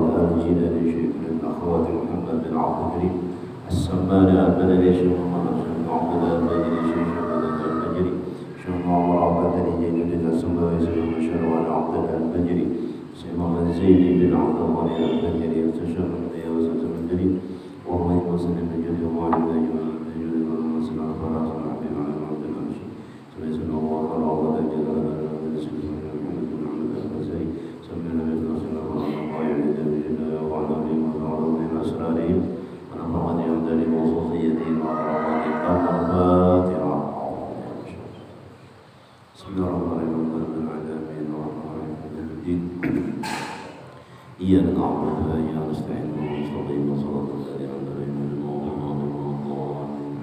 لآل جيلان شيخ الأخوات محمد بن عبد الكريم السمان أبنا لشيخ محمد بن عبد الله المجري شيخ بدر المجري شيخ عمر عبد الجليل بن السماوي شيخ مشروع عبد الله المجري شيخ محمد زيد بن عبد الله المجري استشار من يوسف المجري والله وسلم المجري وعلى المجري وسلم على فرس الحبيب على عبد الأمشي سبحان الله وعلى جلال إياك نعبد وإياك نستعين ونستقيم صراط الذين أنعمت عليهم.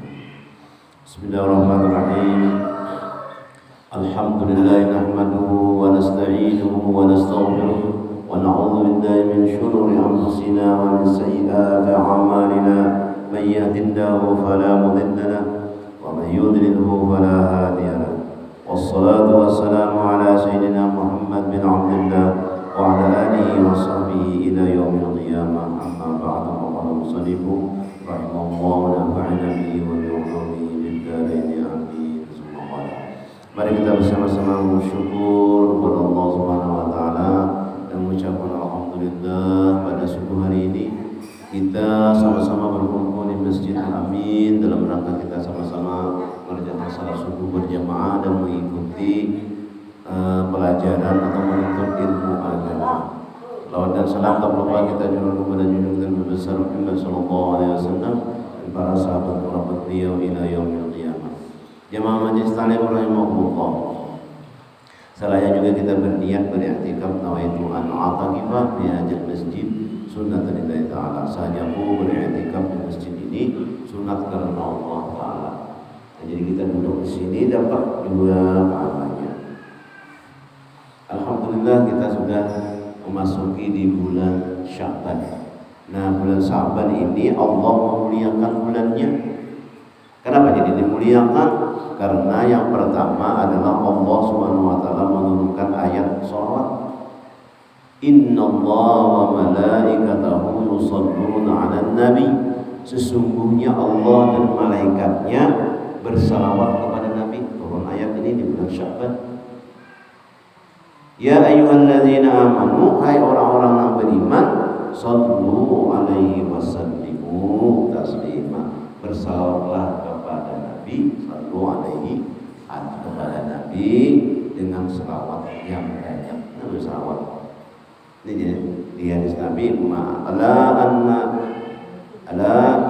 بسم الله الرحمن الرحيم. الحمد لله نحمده ونستعينه ونستغفره ونعوذ بالله من شرور أنفسنا ومن سيئات أعمالنا من يهد الله فلا مضل له ومن يضلله فلا هادي له والصلاة والسلام على سيدنا محمد بن عبد الله وعلى آله وصحبه إلى يوم القيامة. أما بعد فقال المصنف رحمه الله ونفعنا به وبعلومه بالدارين آمين. ثم قال mari kita bersama-sama bersyukur kepada Allah Subhanahu wa taala dan mengucapkan alhamdulillah pada subuh hari ini kita sama-sama berkumpul di Masjid Al-Amin dalam rangka kita sama-sama mengerjakan salat subuh berjamaah dan mengikuti pelajaran atau menuntut ilmu agama. Salawat dan salam tak lupa kita junjung kepada junjungan Nabi besar Muhammad sallallahu alaihi wasallam dan para sahabat kerabat beliau ila yaumil qiyamah. Jamaah majelis taklim rahimahullah. Salahnya juga kita berniat beriktikaf nawaitu an a'taqifa fi hadzal masjid sunnatan lillahi ta'ala. Saya aku beriktikaf di masjid ini sunat karena Allah taala. Jadi kita duduk di sini dapat dua pahalanya. Alhamdulillah kita sudah memasuki di bulan Sya'ban. Nah, bulan Sya'ban ini Allah memuliakan bulannya. Kenapa jadi dimuliakan? Karena yang pertama adalah Allah Subhanahu wa taala menurunkan ayat shalawat. Innallaha wa malaikatahu yusholluna 'alan nabi. Sesungguhnya Allah dan malaikatnya bersalawat kepada Nabi. Turun ayat ini di bulan Sya'ban. Ya ayyuhalladzina amanu, hai orang-orang yang beriman, sallu alaihi wasallimu taslima. Bersalawatlah kepada Nabi, sallu alaihi kepada Nabi dengan selawat yang banyak. Nabi selawat. Ini di hadis Nabi, ala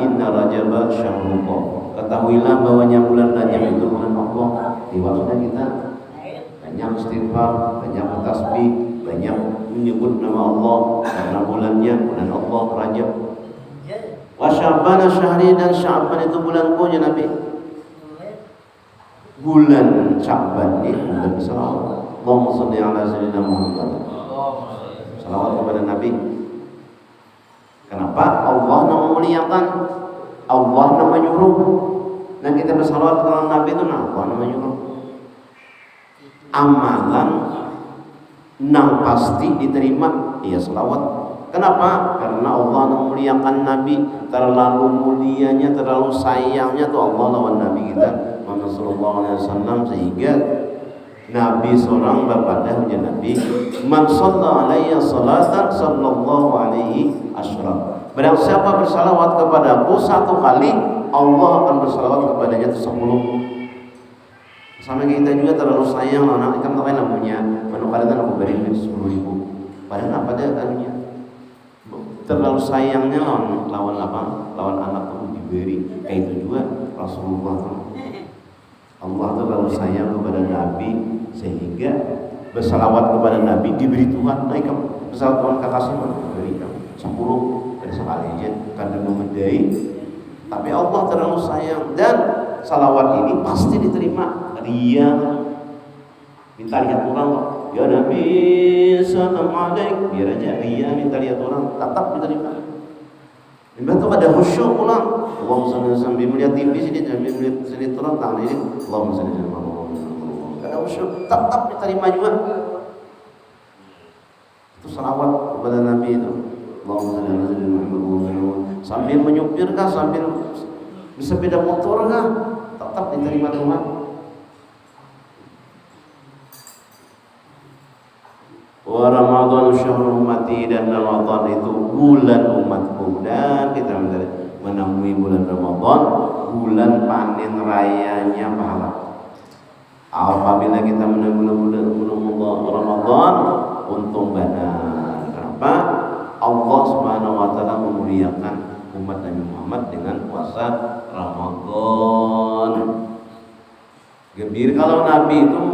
inna Rajab syahrullah. Ketahuilah bahwanya bulan Rajab itu bulan Allah. Di waktunya kita banyak istighfar, banyak bertasbih, banyak menyebut nama Allah karena bulannya bulan Allah Rajab. Wa Sya'ban syahri, dan Sya'ban itu bulanku ya Nabi. Bulan Sya'ban ini bulan salawat. Allahumma shalli ala sayyidina Muhammad. Salawat kepada Nabi. Kenapa? Allah memuliakan, Allah menyuruh. Dan kita bersalawat kepada Nabi itu Allah menyuruh. Amalan nang pasti diterima iya selawat. Kenapa? Karena Allah memuliakan Nabi, terlalu mulianya, terlalu sayangnya tuh Allah lawan Nabi kita Muhammad sallallahu alaihi wasallam, sehingga Nabi seorang bapada menjadi Nabi. Man shalla alaiya salatan sallallahu alaihi asyra. Barang siapa bersalawat kepadaku satu kali, Allah akan bersalawat kepadanya 10. Sama kita juga terlalu sayang anak ikan tak lain punya manukalitan aku beri 10.000. Padahal apa dia tanya? Terlalu sayangnya lawan apa? Lawan anak itu diberi. Kayak itu juga Rasulullah. Allah terlalu sayang kepada Nabi sehingga bersalawat kepada Nabi diberi Tuhan. Nah, kamu bersalawat Tuhan kakasih diberi kamu 10 dari sekali aja karena memedai. Tapi Allah terlalu sayang dan salawat ini pasti diterima. Dia minta lihat orang kok. Ya Nabi sallallahu alaihi, biar aja dia minta lihat orang tetap diterima. Memang ada khusyuk pulang. Allahumma shalli alaihi wasallam melihat TV sini dan melihat sini turun tangan ini. Allahumma shalli alaihi wasallam. Ada khusyuk tetap diterima juga. Itu salawat kepada Nabi itu. Allahumma shalli ala sayyidina Muhammad. Sambil menyupir kah, sambil bersepeda motor kah, tetap diterima Tuhan. Wa Ramadan syahrul ummati, dan Ramadan itu bulan umatku, dan kita menemui bulan Ramadan, bulan panen rayanya pahala. Apabila kita menemui bulan Ramadan, untung benar. Kenapa? Allah Subhanahu wa taala memuliakan umat Nabi Muhammad dengan puasa Ramadan. Gembira kalau Nabi itu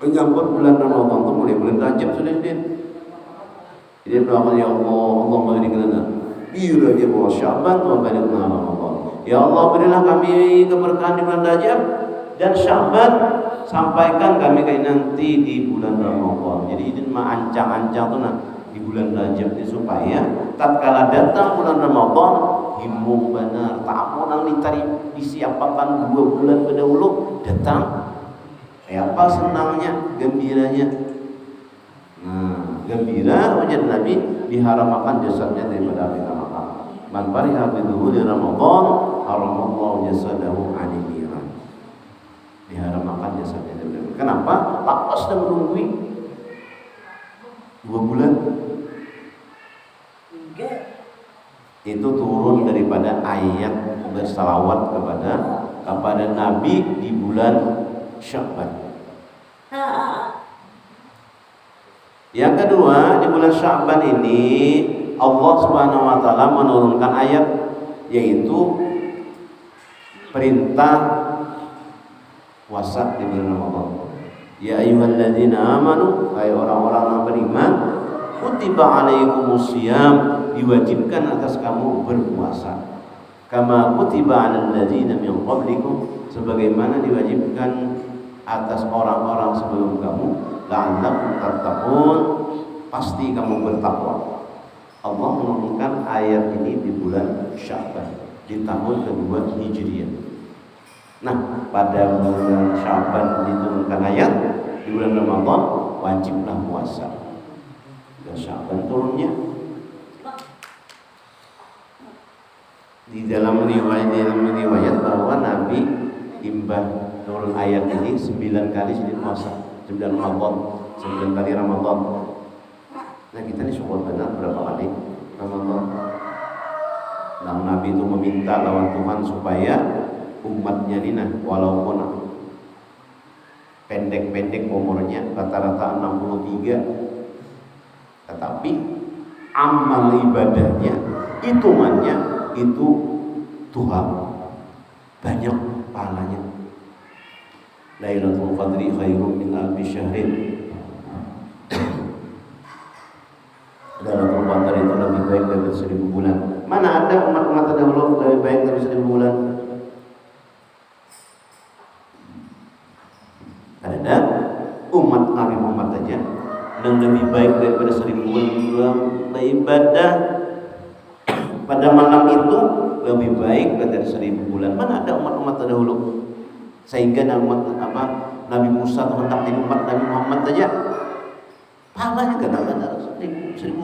menyambut bulan Ramadan itu mulai bulan Rajab sudah din. Jadi doakan ya Allah, Allah berikanlah biar dia bawa Syaban wa balighna Ramadan. Ya Allah, berilah kami keberkahan di bulan Rajab dan Syaban, sampaikan kami ke nanti di bulan Ramadan. Jadi ini mah ancang-ancang tuh nah di bulan Rajab ini supaya tatkala datang bulan Ramadan himmum benar, tak mau disiapkan 2 bulan berdahulu datang. Apa senangnya, gembiranya. Nah, gembira wajah Nabi diharamkan jasadnya daripada api neraka. Man fariha biduhul Ramadan haramallahu jasadahu 'anil niran. Diharamkan jasadnya daripada. Kenapa? Lapas dan menunggu 2 bulan. Itu turun daripada ayat bersalawat kepada Nabi di bulan Sya'ban. Yang kedua, di bulan Sya'ban ini Allah Subhanahu wa taala menurunkan ayat, yaitu perintah puasa di bulan Ramadan. Ya ayyuhalladzina amanu, hai orang-orang yang beriman, kutiba alaikumusiyam, diwajibkan atas kamu berpuasa. Kama kutiba 'alal ladzina min qablikum, sebagaimana diwajibkan atas orang-orang sebelum kamu, la'allakum tattaqun, pasti kamu bertakwa. Allah menurunkan ayat ini di bulan Sya'ban di tahun kedua Hijriah. Nah, pada bulan Sya'ban diturunkan ayat, di bulan Ramadan wajiblah puasa. Dan Sya'ban turunnya di dalam riwayat bahwa Nabi imbah turun ayat ini 9 kali sedih puasa, 9 Ramadan, 9 kali Ramadan. Nah, kita ini syukur benar berapa kali Ramadan. Nah, Nabi itu meminta lawan Tuhan supaya umatnya ini nah, walaupun pendek-pendek umurnya, rata-rata 63, tetapi amal ibadahnya, hitungannya itu Tuhan banyak pahalanya. Lailatul Qadri khairum min alfi syahrin. Lailatul Qadri itu lebih baik dari 1000 bulan. Mana ada umat-umat terdahulu lebih baik dari 1000 bulan? Ada umat Nabi Muhammad saja yang lebih baik daripada 1000 bulan beribadah pada malam itu lebih baik dari 1000 bulan. Mana ada umat-umat terdahulu? Sehingga Nabi Musa hendak di umat Nabi Muhammad saja pahalanya kadang-kadang 1000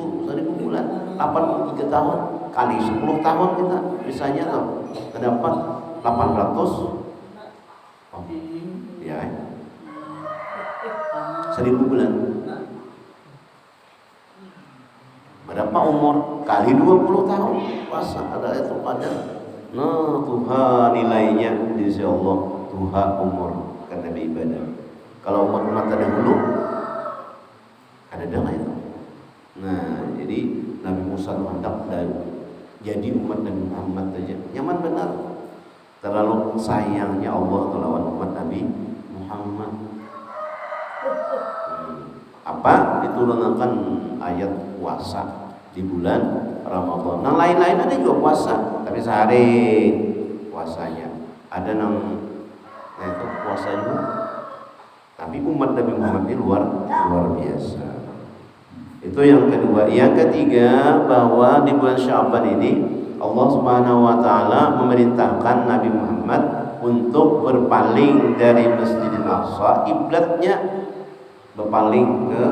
bulan, 83 tahun kali 10 tahun kita misalnya terdapat 800 ya 1000 bulan. Berapa umur? Kali 20 tahun puasa ada itu pada. Nah, Tuhan nilainya di sisi Allah. Tuhan umur karena ibadah. Kalau umat-umat terdahulu ada dana itu. Nah, jadi Nabi Musa hendak jadi umat Nabi Muhammad saja. Nyaman benar. Terlalu sayangnya Allah melawan umat Nabi Muhammad. Apa? Diturunkan ayat puasa di bulan Ramadan. Nah, lain-lain ada juga puasa, tapi sehari puasanya. Ada itu puasa itu, tapi umat Nabi Muhammad ini luar biasa. Itu yang kedua. Yang ketiga, bahwa di bulan Sya'ban ini Allah Subhanahu wa taala memerintahkan Nabi Muhammad untuk berpaling dari Masjidil Aqsa, kiblatnya berpaling ke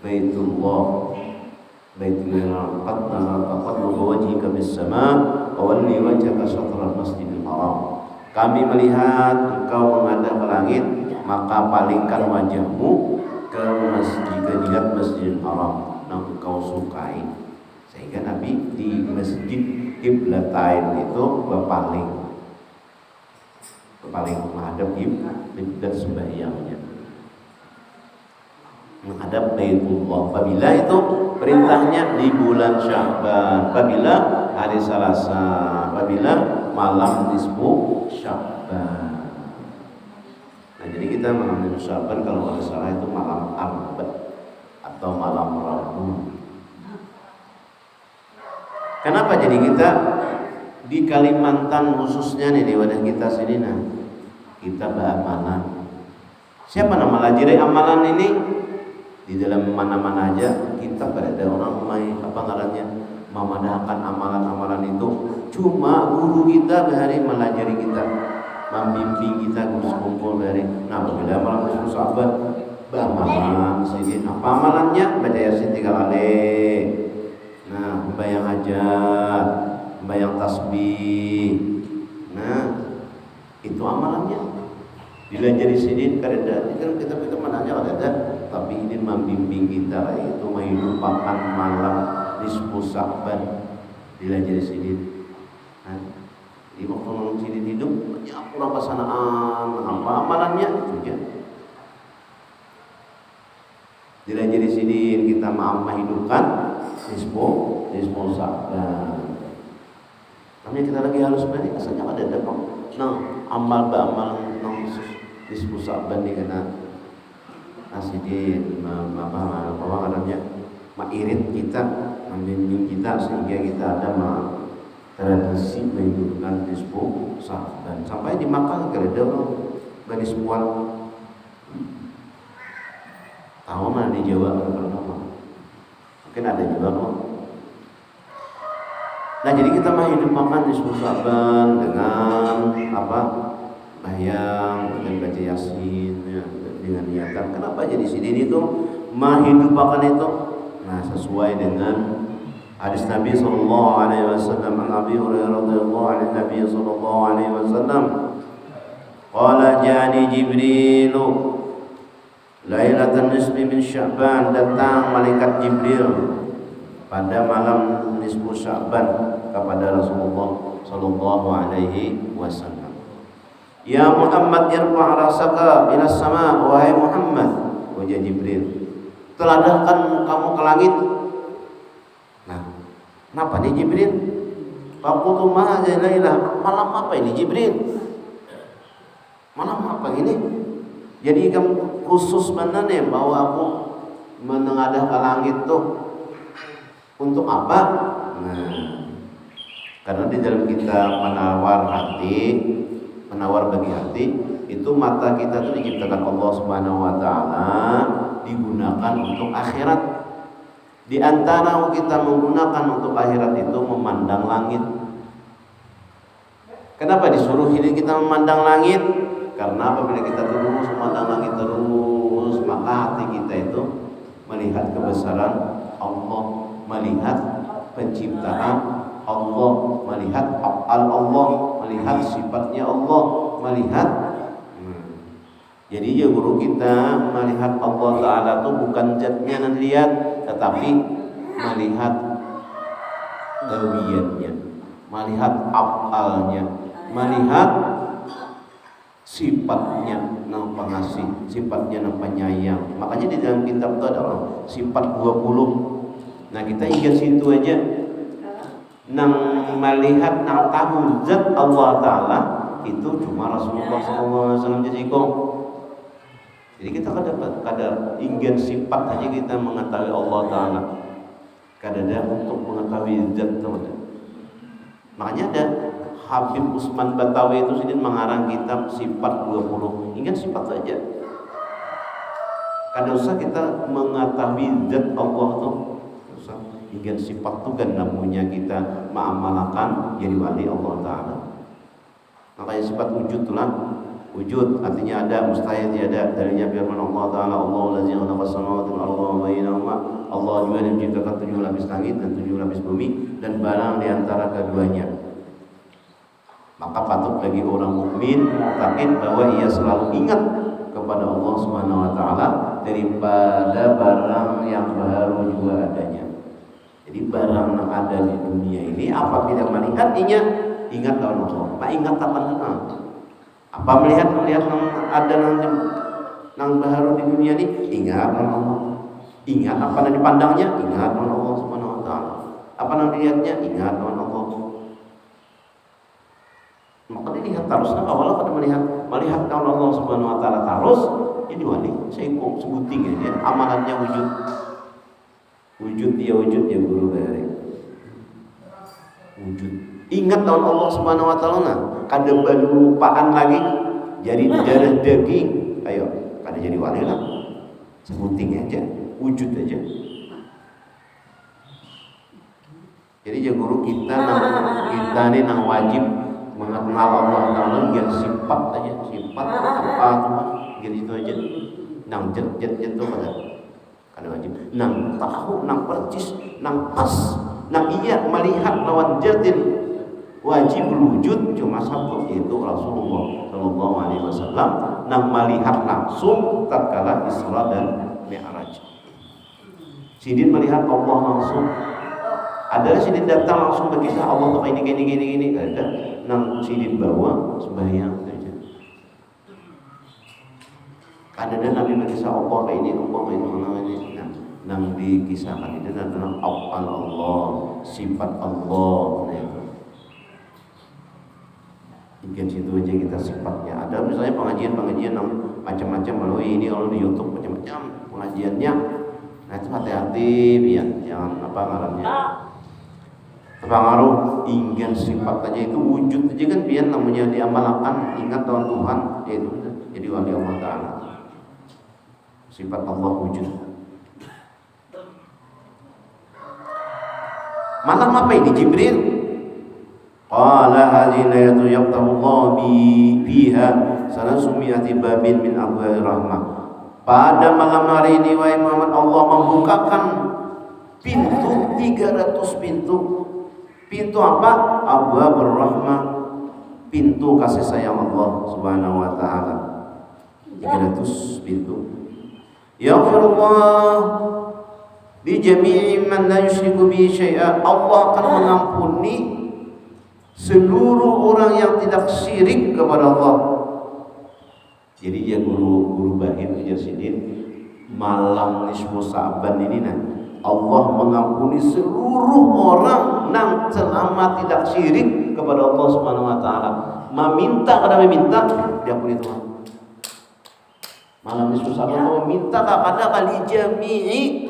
Baitullah. baitil qad taqallubu wajhika bis sama wa walli wajhaka syatral masjidil haram. Kami melihat engkau menghadap ke langit, maka palingkan wajahmu ke Masjidil Haram yang engkau sukai. Sehingga Nabi di masjid Qiblatain itu berpaling menghadap kiblat sembahyangnya, menghadap Baitullah. Apabila itu perintahnya di bulan Sya'ban, apabila hari Selasa, apabila malam nisfu Sya'ban. Nah, jadi kita malam nisfu Sya'ban kalau nggak salah itu malam Arba atau malam Rabu. Kenapa jadi kita di Kalimantan khususnya nih di wadah kita sini, nah kita beramalan. Siapa nama lajiri amalan ini? Di dalam mana-mana aja kita berada orang main apa ngarannya memadahkan amalan-amalan itu. Cuma guru kita bahari melajari kita, membimbing kita kumpul dari. Nah, apabila malam nisfu Sya'ban beramalan sini. Apa amalannya? Baca Yasin 3 kali. Nah, membayang hajat, membayang tasbih. Nah, itu amalannya. Bila jadi sidin karena kan kita mana aja ada, tapi ini membimbing kita itu menghidupkan malam nisfu Sya'ban. Bila jadi sidin. Nah, di waktu malam sidin hidup, ya kurang pasanaan, apa amalannya itu ya. Bila jadi sidin kita menghidupkan nisfu Sya'ban. Namanya kita lagi halus berarti asalnya ada kok. Nah, amal nisfu Sya'ban ni kena asidin apa namanya mengirit kita, membimbing kita sehingga kita ada tradisi menghidupkan nisfu Sya'ban. Sampai di Makkah gereda bani semua tahu mana di Jawa mungkin ada juga kok. Nah, jadi kita menghidupkan nisfu Sya'ban dengan apa? Bayang, dengan baca Yasin, ya, dengan niatan. Kenapa jadi sini itu menghidupkan itu? Nah, sesuai dengan hadis Nabi sallallahu alaihi wasallam, Nabi Hurairah radhiyallahu anhu, Nabi sallallahu alaihi wasallam qala jani Jibril lailatan nisfi min Sya'ban, datang malaikat Jibril pada malam nisfu Sya'ban kepada Rasulullah sallallahu alaihi wasallam. Ya Muhammad irfa' rasaka ila sama, wahai Muhammad, wajah Jibril, teladahkan kamu ke langit. Nah, kenapa nih Jibril? Faqultu ma hadhihi lailah, malam apa ini Jibril? Malam apa ini? Jadi kamu khusus mana nih bawa aku menengadah ke langit tuh untuk apa? Nah, karena di dalam kita menawar bagi hati, itu mata kita itu diciptakan Allah Subhanahu wa taala digunakan untuk akhirat. Di antara kita menggunakan untuk akhirat itu memandang langit. Kenapa disuruh ini kita memandang langit? Karena apabila kita terus memandang langit terus, maka hati kita itu melihat kebesaran Allah, melihat penciptaan Allah, melihat af'al Allah, melihat sifatnya Allah, melihat. Jadi ya guru kita melihat Allah Ta'ala itu bukan zatnya yang dilihat, tetapi melihat dawiyatnya, melihat af'alnya, melihat sifatnya nang pengasih, sifatnya nang penyayang. Makanya di dalam kitab itu ada sifat 20. Nah, kita ingat situ aja. Nang melihat nang tahu zat Allah Ta'ala itu cuma Rasulullah SAW jadi kong. Jadi kita kada ingin sifat aja kita mengetahui Allah Ta'ala, kada ada untuk mengetahui zat Ta'ala. Makanya ada Habib Usman Batawi itu sendiri mengarang kitab sifat 20. Ingat sifat saja, kada usah kita mengetahui zat Allah itu. Hingga sifat itu kan namanya kita mengamalkan jadi wali Allah Ta'ala. Makanya sifat wujud itulah. Wujud artinya ada, mustahil tiada. Darinya firman Allah Ta'ala, Allahu allazi khalaqa as-samawati wal arda wa bainahuma, Allah Allah juga yang menciptakan 7 lapis langit dan 7 lapis bumi dan barang di antara keduanya. Maka patut bagi orang mukmin mukmin bahwa ia selalu ingat kepada Allah Subhanahu wa taala daripada barang yang baru juga adanya. Jadi barang yang ada di dunia ini apabila melihatnya ingat Allah. Pak ingat apa nang? Apa melihat yang ada nang baru di dunia ini ingat Allah. Ingat apa yang dipandangnya ingat Allah Subhanahu wa taala. Apa yang dilihatnya ingat Allah. Maka dilihat terus awalnya pada melihat kalau Allah Subhanahu wa taala terus jadi wali saya kok sebuting ya amalannya wujud dia guru dari wujud ingat tahun Allah Subhanahu wa taala kada lupaan lagi jadi darah daging ayo kada jadi wali lah sebuting aja wujud aja jadi ya guru kita ini nang wajib mengenal Allah Ta'ala yang sifat aja sifat apa tuh gitu itu aja nang jet tuh kada wajib nang tahu nang percis nang pas nang iya melihat lawan jatin wajib wujud cuma satu yaitu Rasulullah Shallallahu Alaihi Wasallam nang melihat langsung tatkala Isra dan Mi'raj. Sidin melihat Allah langsung. Ada sidin datang langsung berkisah Allah tuh ini ada nang sidin bawa sembahyang saja. Ada Nabi berkisah Allah ini nang dikisahkan itu adalah afal Allah, sifat Allah. Mungkin situ aja kita sifatnya. Ada misalnya pengajian yang macam-macam melalui ini kalau di YouTube macam-macam pengajiannya. Nah itu hati-hati ya, jangan apa ngarannya. Pengaruh ingin sifat aja itu wujud aja kan biar namanya diamalkan ingat tahun Tuhan yaitu jadi wali Allah Ta'ala sifat Allah wujud. Malam apa ini Jibril? Qala hadhihi layatu yaftahu Allah biha sanasumi'ati babin min abwair rahmah. Pada malam hari ini wahai Muhammad Allah membukakan pintu 300 pintu. Pintu apa? Abwaabur rahmah, pintu kasih sayang Allah Subhanahu wa taala. 300 pintu. Yaghfirullah li jami'i man la yusyriku bihi syai'a. Allah akan mengampuni seluruh orang yang tidak syirik kepada Allah. Jadi dia guru Bahir Jasidin malam nisfu Sa'ban ini Allah mengampuni seluruh orang yang selama tidak syirik kepada Allah Subhanahu wa taala. Meminta kada meminta diampuni Tuhan. Malam nisfu Sa'ban meminta kepada kali jami'i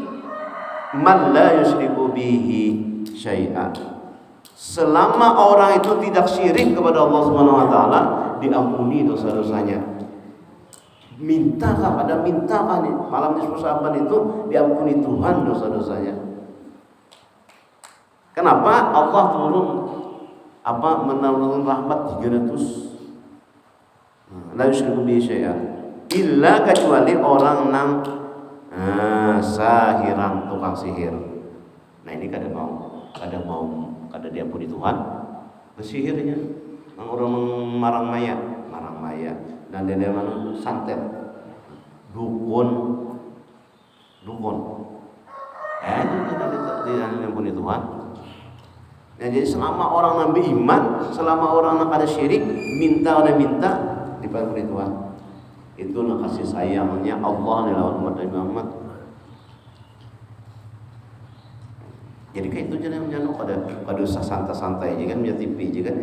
man la yusyriku bihi syai'a. Selama orang itu tidak syirik kepada Allah Subhanahu wa taala diampuni dosa-dosanya. Minta nih malam nisfu Sa'ban itu diampuni Tuhan dosa-dosanya. Kenapa Allah turun menurunkan rahmat 300 la yusyriku bihi syai'an illa kecuali orang nang sahiran tukang sihir. Nah ini kada diampuni Tuhan bersihirnya nang orang marang maya dan dia mana santet dukun itu diampuni Tuhan. Nah, jadi selama orang nabi iman, selama orang nak ada syirik, minta diampuni Tuhan. Itu nak kasih sayangnya Allah nih lawan umat Nabi Muhammad. Jadi kayak itu jangan pada usah santai-santai aja kan, punya TV aja kan.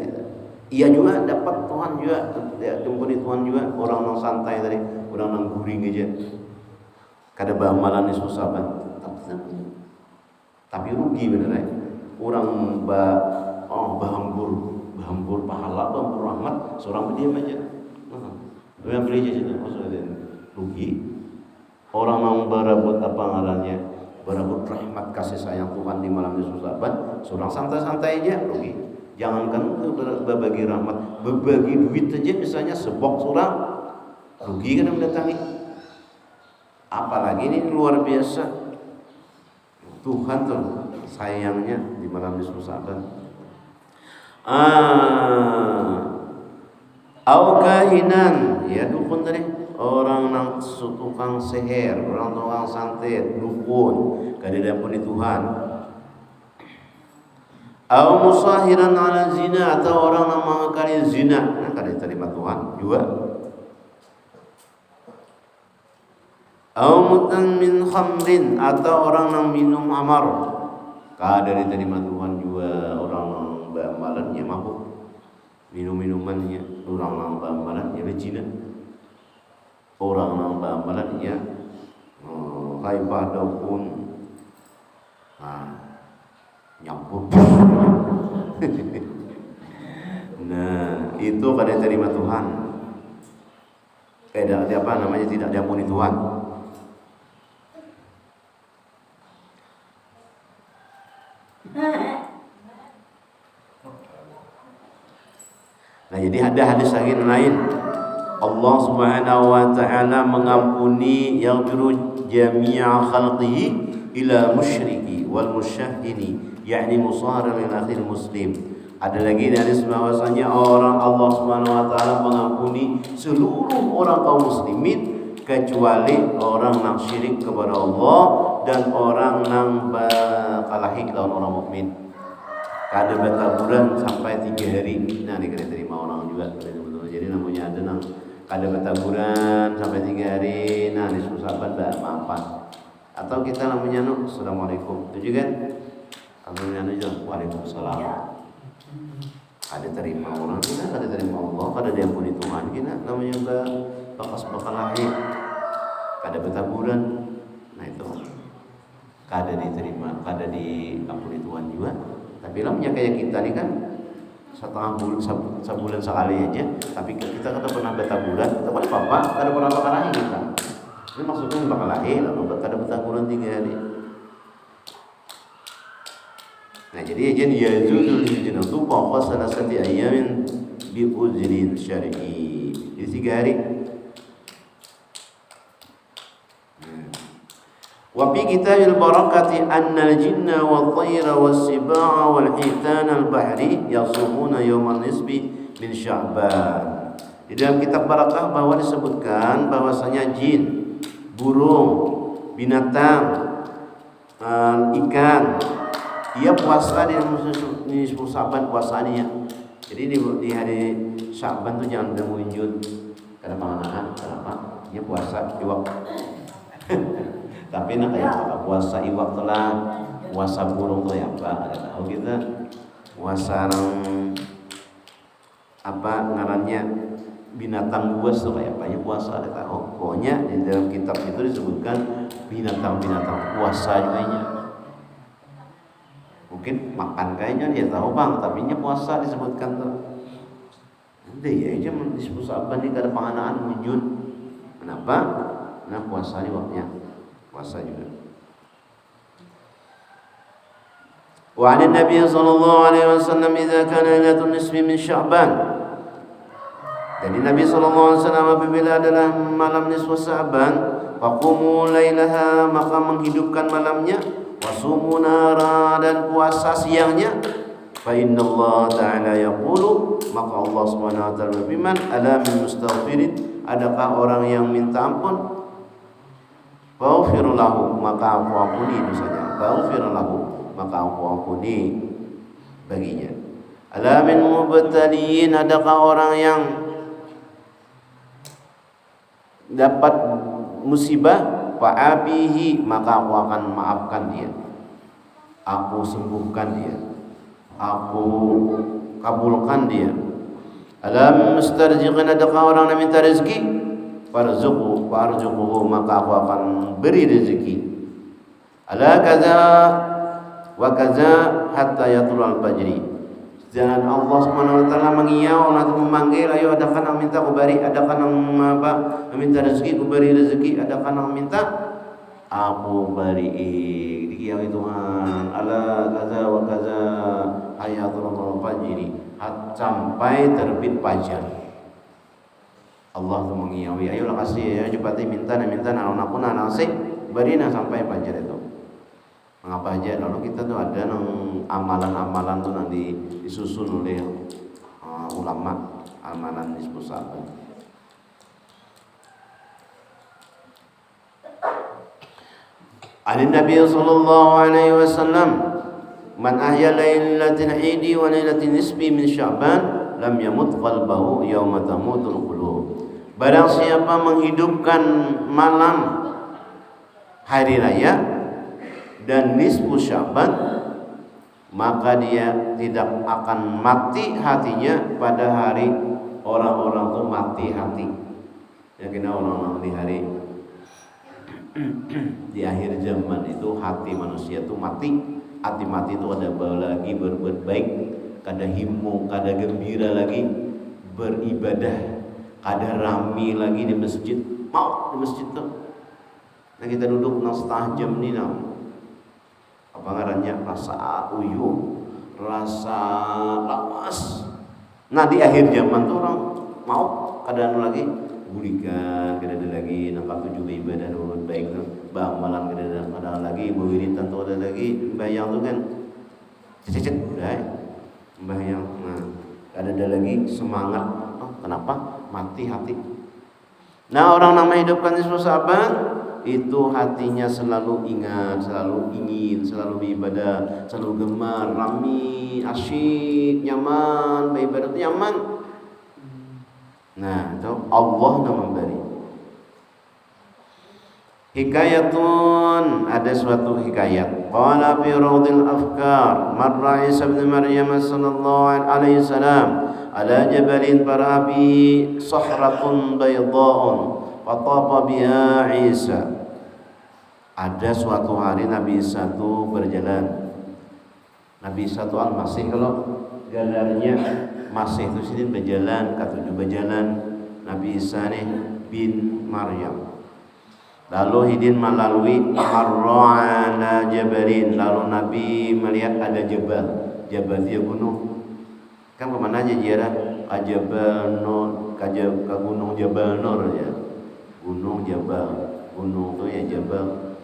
Iya juga dapat Tuhan juga, diampuni Tuhan juga. Orang nang santai tadi, orang nang guring aja. Kada bamalan nisfu Sa'ban. Tapi rugi bener ya. Orang bahambur pahala, bahambur rahmat, seorang berdiam aja. Yang beli aja maksudnya rugi. Orang nang berebut apa ngarannya? Berebut rahmat kasih sayang Tuhan di malam nisfu Sa'ban, seorang santai-santai aja rugi. Jangankan berbagi rahmat, berbagi duit aja misalnya sebok surang rugi kan mendatangi. Apalagi ini luar biasa. Tuhan tuh sayangnya di malam nisfu Sa'ban. Au kahinan, ya dukun tadi, orang nang tukang seher, orang tukang santet, dukun, kada diampuni Tuhan. Au musahiran ala zina, atau orang yang mengakali zina, nah kada diterima Tuhan juga. Au mutan min khamrin, atau orang yang minum amar, kada diterima Tuhan juga. Orang yang beramalannya mabuk, minum-minumannya, orang yang beramalannya berzina, orang yang beramalannya haibah daun, nyampur. Nah, itu kada diterima Tuhan. Apa namanya, tidak diampuni Tuhan. Nah, jadi ada hadis lain, Allah Subhanahu wa taala mengampuni yaghfiru jami'a khalqihi ila musyriki wal musyahhini, yakni musahhar lil akhir muslim. Ada lagi hadis bahwasanya orang Allah Subhanahu wa taala mengampuni seluruh orang kaum muslimin kecuali orang yang syirik kepada Allah dan orang yang berkelahi lawan orang mukmin. Kada bertaburan sampai 3 hari. Nah, ini kada terima orang juga. Jadi namanya ada nang kada bertaburan sampai 3 hari. Nah, nisfu Sa'ban maafan. Atau kita namanya Assalamualaikum. Itu kan? Namanya Waalaikumsalam. Kada terima orang kita, kada terima Allah, kada diampuni Tuhan kita. Namanya bekas berkelahi. Kada bertaburan. Nah, itu kada diterima, kada diampuni Tuhan juga. Tapi lamanya kayak kita nih kan sebulan sekali aja, tapi kita kada pernah bertaburan, kita boleh apa? Kada pernah berkelahi kita. Ini maksudnya berkelahi, lalu kada bertaburan 3 hari. Nah, jadi yazulul hijrah itu pokok salasati ayamin bi uzrin syar'i. Jadi 3 hari. Wa fi kitabil barakati annal jinna wal tayra was sibaa wal hitan al bahri yasumuna yawman nisbi min Sya'ban. Di dalam kitab barakah bahwa disebutkan bahwasanya jin, burung, binatang, ikan, dia puasa di nisfu Sa'ban puasanya. Jadi di hari Sya'ban tuh jangan berwujud kada panganan, kenapa? Dia puasa di waktu. Tapi nak kayak puasa iwak telah, puasa burung tuh ya apa? Ada tahu kita puasa apa ngarannya binatang buas tuh kayak apa? Ya puasa ada tahu. Pokoknya di dalam kitab itu disebutkan binatang-binatang puasa juga. Mungkin makan kayaknya dia tahu bang, tapi nya puasa disebutkan tuh. Nanti ya aja disebut Sa'ban ini kada panganaan wujud. Kenapa? Karena puasa di waktunya. Puasa juga. Wa 'an Nabi sallallahu alaihi wasallam idza kana lailatul nisfi min Sya'ban. Jadi Nabi sallallahu alaihi wasallam apabila adalah malam nisfu Sya'ban, faqumu lailaha, maka menghidupkan malamnya, wasumu nara, dan puasa siangnya. Fa innallaha ta'ala yaqulu, maka Allah Subhanahu wa taala berfirman, ala min mustaghfirin, adakah orang yang minta ampun? Faghfir lahu, maka aku ampuni dosanya. Faghfir lahu, maka aku ampuni baginya. Ala min mubtaliin, adakah orang yang dapat musibah? Fa'abihi, maka aku akan maafkan dia, aku sembuhkan dia, aku kabulkan dia. Alam mustarjiqin, adakah orang yang minta rezeki? Farzuqhu, maka aku akan beri rezeki. Ala kaza wa kaza hatta yatlul fajri. Dan Allah Subhanahu wa taala mengiau atau memanggil, ayo adakan yang minta ku beri, adakan yang apa? Minta rezeki ku beri rezeki, adakan yang minta aku beri. Dikiau Tuhan. Ala kaza wa kaza ayatul fajri, sampai terbit fajar. Allah tu mengiyawi, ayolah kasih ya, cepat minta alun aku nasi beri sampai fajar itu. Apa aja? Lalu kita tuh ada amalan-amalan tuh nanti disusun oleh ulama, amalan nisbus Sa'ban. Nabi sallallahu alaihi wasallam, man ahya lailatul idi wa lailatul nisbi min Sya'ban lam yamut qalbahu yauma tamutul qulub. Barang siapa menghidupkan malam hari raya dan nisfu Sya'ban, maka dia tidak akan mati hatinya pada hari orang-orang itu mati hati. Ya kena orang-orang di hari di akhir zaman itu hati manusia itu mati. Hati mati itu ada lagi berbuat baik, kada himmu, kada gembira lagi beribadah, kada rami lagi di masjid. Mau di masjid tuh. Nah kita duduk setengah jam nih apa ngarannya, rasa uyuh, rasa lawas. Nah di akhir zaman tuh orang mau kada lagi gulikan, kada ada lagi nampak tujuh ibadah urut baik tuh, bamalan kada ada lagi, wiridan tuh ada lagi, bayang tuh kan cecet udah bayang. Nah kada ada lagi semangat. Kenapa? Mati hati. Nah orang nama hidupkan nisfu Sa'ban itu hatinya selalu ingat, selalu ingin, selalu beribadah, selalu gemar, rami, asyik, nyaman, beribadah itu nyaman. Nah, itu Allah yang memberi. Hikayatun, ada suatu hikayat. Qala fi rawdil afkar, marra Isa bin Maryam sallallahu alaihi wasallam ala jabalin barabi sahratun bayda'un fatapa biha Isa. Ada suatu hari Nabi Isa itu berjalan. Nabi Isa itu Al-Masih, kalau gelarnya Masih itu sini berjalan, katujuh berjalan. Nabi Isa nih bin Maryam. Lalu hidin melalui marra ala jabalin. Lalu Nabi melihat ada jabal. Jabal dia gunung. Kan kemana aja jiara? Jabal Nur, ke gunung Jabal Nur ya. Gunung Jabal. Gunung itu ya Jabal.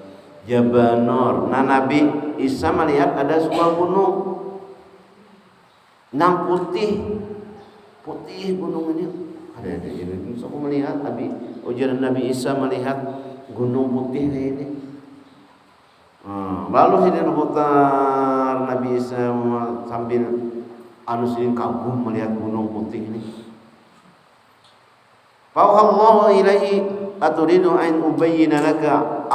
Jabal Nur. Nah Nabi Isa melihat ada sebuah gunung nang putih gunung ini. Ada ini. So, aku melihat ujaran Nabi Isa melihat gunung putih ini. Lalu sidin putar Nabi Isa sambil anusin kagum melihat gunung putih ini. Fa'allahu ilaihi aturidu an ubayyana laka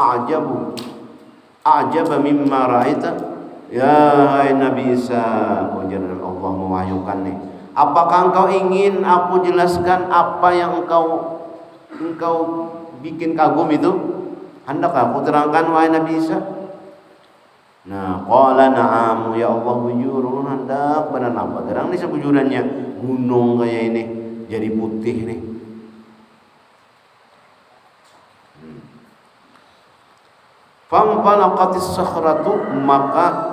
a'jaba mimma ra'aita. Ya hai Nabi Isa, ujaran Allah mewahyukan nih. Apakah engkau ingin aku jelaskan apa yang engkau bikin kagum itu? Hendak aku terangkan wahai Nabi Isa? Nah, qala na'am ya Allah, bujurun hendak benar apa? Gerang nih sebujurannya gunung kayak ini jadi putih nih. Famfalaqatis sakhratu, maka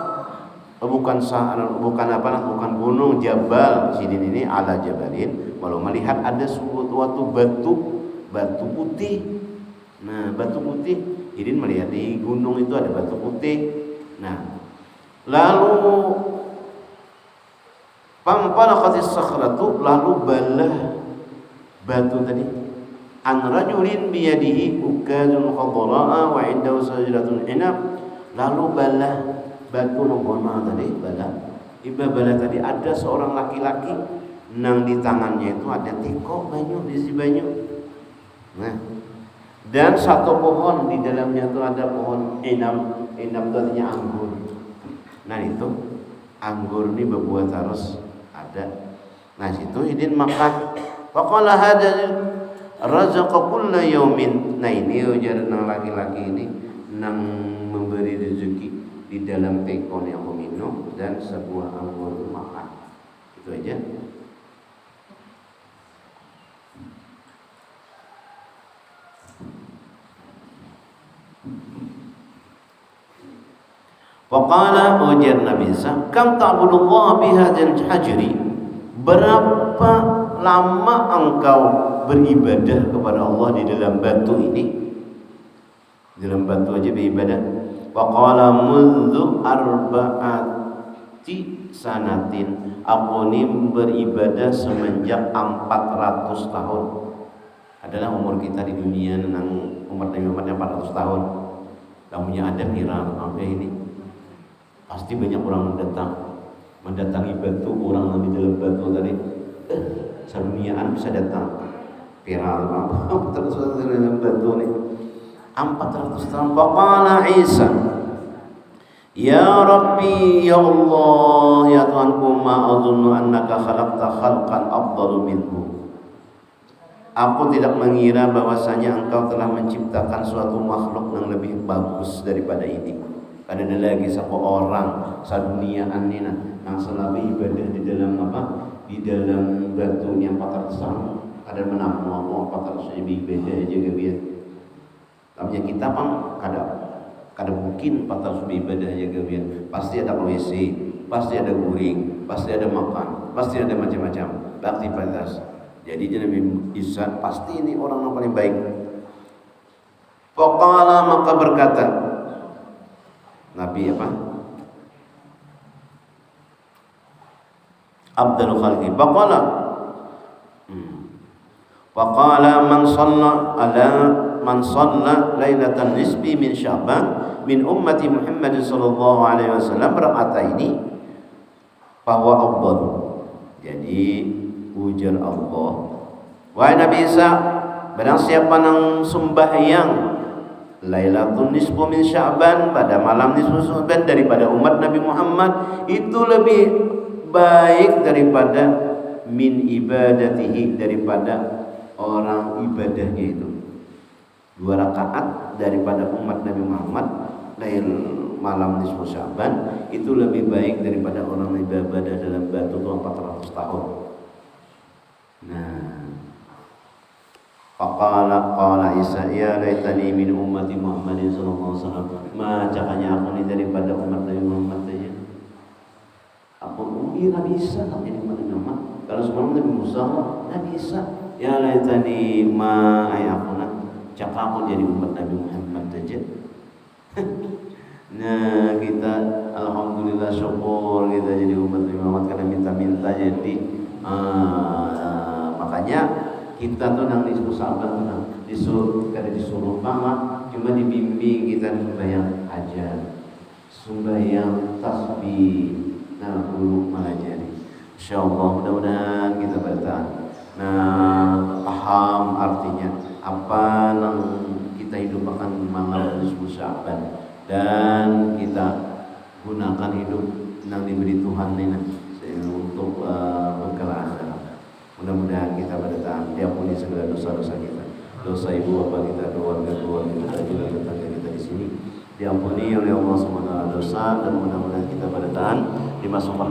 bukan gunung, jabal sini ini ala jabalin, kalau melihat ada suatu batu putih. Nah batu putih, ini melihat di gunung itu ada batu putih. Nah lalu famfalaqatis sakhratu, lalu balah batu tadi an rajulin biyadihi ukazun khadraa wa indahu sajratun inab. Lalu balah batu nonggona tadi bala tadi ada seorang laki-laki nang di tangannya itu ada teko banyu, diisi banyu. Nah dan satu pohon di dalamnya itu ada pohon inab itu artinya anggur. Nah itu anggur ini berbuah harus ada. Nah situ idin makan. Faqala hadza razaqa kulla yaumin. Nah ini ujar nang laki-laki ini nang memberi rezeki di dalam tekon yang meminum dan sebuah anggur makan. Itu aja. Waqala ujar Nabi Isa, kam ta'budullah bihadzal hajri? Berapa lama engkau beribadah kepada Allah di dalam batu ini? Di dalam batu aja beribadah. Faqala mundu arba'ati sanatin, aku ini beribadah semenjak 400 tahun. Adalah umur kita di dunia nang umur Nabi Muhammad 400 tahun. Kamunya ada kira apa ini? Pasti banyak orang mendatangi batu, orang yang di dalam batu tadi. Seduniaan bisa datang. Viral apa? Terus dalam batu nih. 400 tahun. Faqala Isa, ya Rabbi, ya Allah, ya Tuhanku, ma adzunnu annaka khalaqta khalqan afdalu minhu. Aku tidak mengira bahwasanya engkau telah menciptakan suatu makhluk yang lebih bagus daripada ini. Karena ada lagi satu orang saduniaan ini yang selalu ibadah di dalam apa? Di dalam batunya 400 tahun. Ada menampung 400 ibadah aja gabian. Namanya kita pun kada mungkin 400 ibadah aja gabian. Pasti ada WC, pasti ada guring, pasti ada makan, pasti ada macam-macam aktivitas. Jadi Nabi Isa pasti ini orang yang paling baik. Faqala, maka berkata Nabi apa? Abdul khalqi. Faqala man shalla lailatan nisbi min Sya'ban min ummati Muhammad sallallahu alaihi wasallam, berkata ini bahwa afdal. Jadi ujar Allah, wahai Nabi Isa, barang siapa nang sembahyang Lailatul nisfu min Sya'ban, pada malam nisfu Sya'ban daripada umat Nabi Muhammad, itu lebih baik daripada min ibadatihi, daripada orang ibadahnya itu. 2 rakaat daripada umat Nabi Muhammad malam nisfu Sya'ban itu lebih baik daripada orang ibadah dalam batu 400 tahun. Nah, qala Isa, ya laitani min ummati Muhammadin sallallahu alaihi wasallam. Macakanya aku ini daripada umat Nabi Muhammad saja. Aku Nabi Isa tak jadi umat Nabi Muhammad. Kalau semua Nabi Musa, Nabi Isa. Ya laitani ma ayakuna. Cak aku jadi umat Nabi Muhammad saja. Nah, kita alhamdulillah syukur kita jadi umat Nabi Muhammad karena minta-minta jadi makanya kita tuh nang disuruh sabar, disuruh banget, cuma dibimbing kita sembahyang aja, sembahyang tasbih, nah guru mengajari. Insyaallah mudah-mudahan kita bertahan. Nah, paham artinya apa yang kita hidupkan malam nisfu Sya'ban, dan kita gunakan hidup yang diberi Tuhan ini untuk bergerak. Mudah-mudahan kita bertahan, diampuni segala dosa-dosa kita, dosa ibu bapa kita, keluarga kita, juga tetangga kita di sini diampuni oleh Allah SWT dosa, dan mudah-mudahan kita bertahan dimasukkan